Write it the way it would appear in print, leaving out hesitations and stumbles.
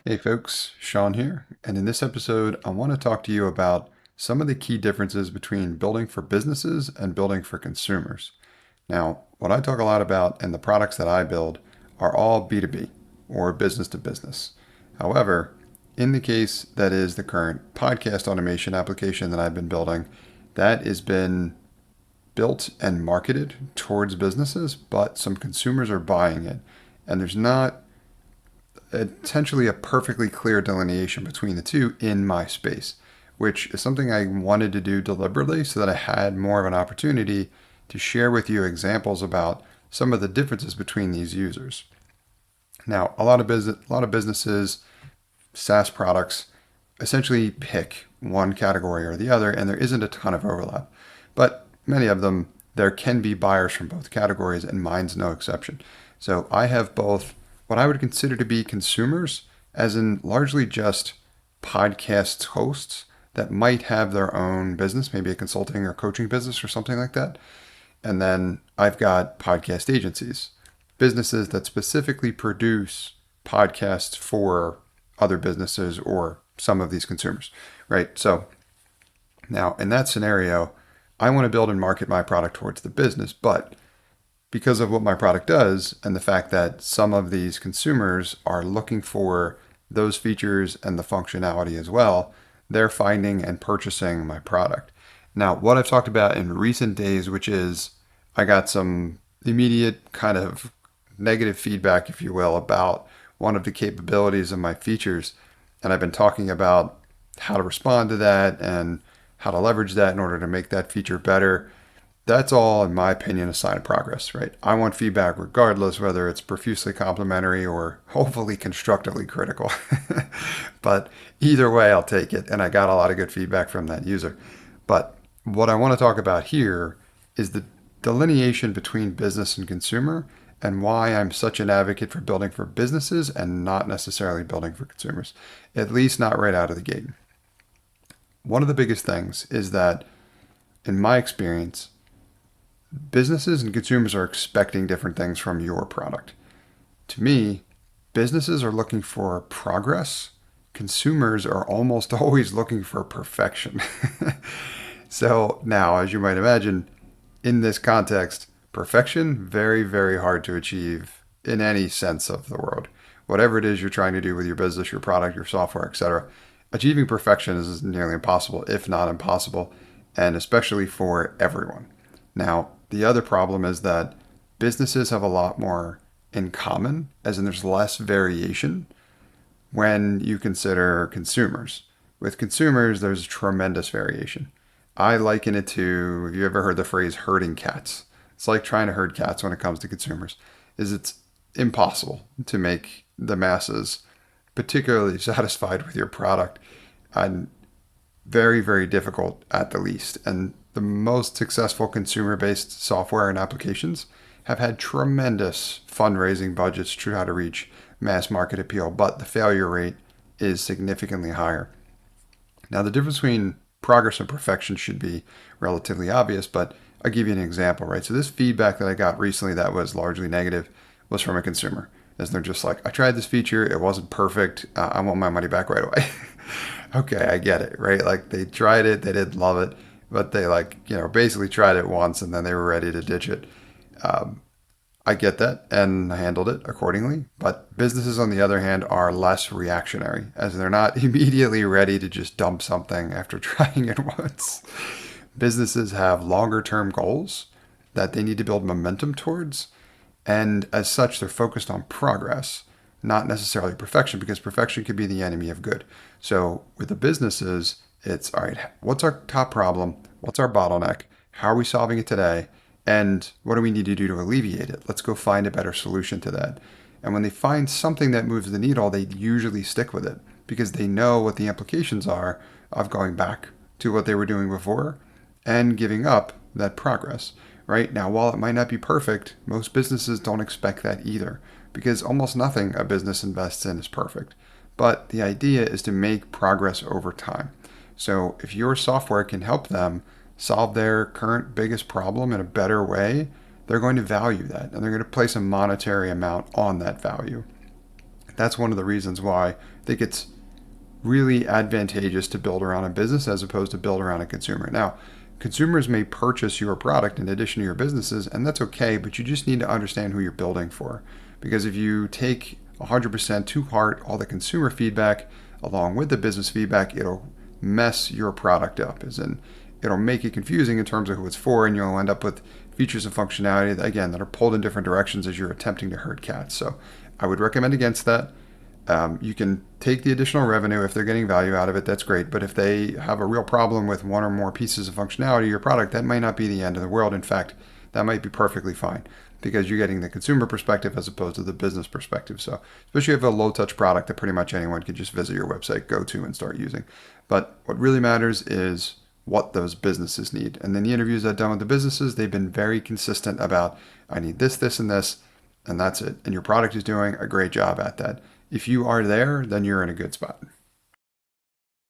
Hey folks, Sean here, and in this episode, I want to talk to you about some of the key differences between building for businesses and building for consumers. Now, what I talk a lot about and the products that I build are all B2B or business to business. However, in the case that is the current podcast automation application that I've been building, that has been built and marketed towards businesses, but some consumers are buying it, and there's not essentially a perfectly clear delineation between the two in my space, which is something I wanted to do deliberately so that I had more of an opportunity to share with you examples about some of the differences between these users. Now, a lot of businesses, SaaS products, essentially pick one category or the other, and there isn't a ton of overlap. But many of them, there can be buyers from both categories, and mine's no exception. So I have both what I would consider to be consumers, as in largely just podcast hosts that might have their own business, maybe a consulting or coaching business or something like that. And then I've got podcast agencies, businesses that specifically produce podcasts for other businesses or some of these consumers, right? So now in that scenario, I want to build and market my product towards the business, but because of what my product does and the fact that some of these consumers are looking for those features and the functionality as well, they're finding and purchasing my product. Now, what I've talked about in recent days, which is I got some immediate kind of negative feedback, if you will, about one of the capabilities of my features. And I've been talking about how to respond to that and how to leverage that in order to make that feature better. That's all, in my opinion, a sign of progress, right? I want feedback regardless, whether it's profusely complimentary or hopefully constructively critical. But either way, I'll take it. And I got a lot of good feedback from that user. But what I want to talk about here is the delineation between business and consumer and why I'm such an advocate for building for businesses and not necessarily building for consumers, at least not right out of the gate. One of the biggest things is that, in my experience, businesses and consumers are expecting different things from your product. To me, businesses are looking for progress. Consumers are almost always looking for perfection. So now, as you might imagine, in this context, perfection, very, very hard to achieve in any sense of the word. Whatever it is you're trying to do with your business, your product, your software, etc., achieving perfection is nearly impossible, if not impossible, and especially for everyone. Now, the other problem is that businesses have a lot more in common, as in there's less variation when you consider consumers. With consumers, there's tremendous variation. I liken it to, have you ever heard the phrase herding cats? It's like trying to herd cats when it comes to consumers. It's impossible to make the masses particularly satisfied with your product, and very, very difficult at the least. And the most successful consumer-based software and applications have had tremendous fundraising budgets to try to reach mass market appeal, but the failure rate is significantly higher. Now, the difference between progress and perfection should be relatively obvious, but I'll give you an example, right? So this feedback that I got recently that was largely negative was from a consumer, as they're just like, I tried this feature, it wasn't perfect, I want my money back right away. Okay, I get it, right? Like they tried it, they didn't love it, but they basically tried it once and then they were ready to ditch it. I get that and I handled it accordingly. But businesses, on the other hand, are less reactionary, as they're not immediately ready to just dump something after trying it once. Businesses have longer term goals that they need to build momentum towards. And as such, they're focused on progress, not necessarily perfection, because perfection could be the enemy of good. So with the businesses, it's all right, what's our top problem? What's our bottleneck? How are we solving it today? And what do we need to do to alleviate it? Let's go find a better solution to that. And when they find something that moves the needle, they usually stick with it because they know what the implications are of going back to what they were doing before and giving up that progress. Right now, while it might not be perfect, most businesses don't expect that either, because almost nothing a business invests in is perfect. But the idea is to make progress over time. So if your software can help them solve their current biggest problem in a better way, they're going to value that and they're going to place a monetary amount on that value. That's one of the reasons why I think it's really advantageous to build around a business as opposed to build around a consumer. Now, consumers may purchase your product in addition to your businesses, and that's okay, but you just need to understand who you're building for. Because if you take 100% to heart all the consumer feedback along with the business feedback, it'll mess your product up. As in, it'll make it confusing in terms of who it's for, and you'll end up with features and functionality that, again, that are pulled in different directions as you're attempting to herd cats. So I would recommend against that. You can take the additional revenue if they're getting value out of it. That's great. But if they have a real problem with one or more pieces of functionality of your product, that might not be the end of the world. In fact, that might be perfectly fine because you're getting the consumer perspective as opposed to the business perspective. So especially if you have a low touch product that pretty much anyone can just visit your website, go to, and start using. But what really matters is what those businesses need. And then the interviews I've done with the businesses, they've been very consistent about, I need this, this, and this, and that's it. And your product is doing a great job at that. If you are there, then you're in a good spot.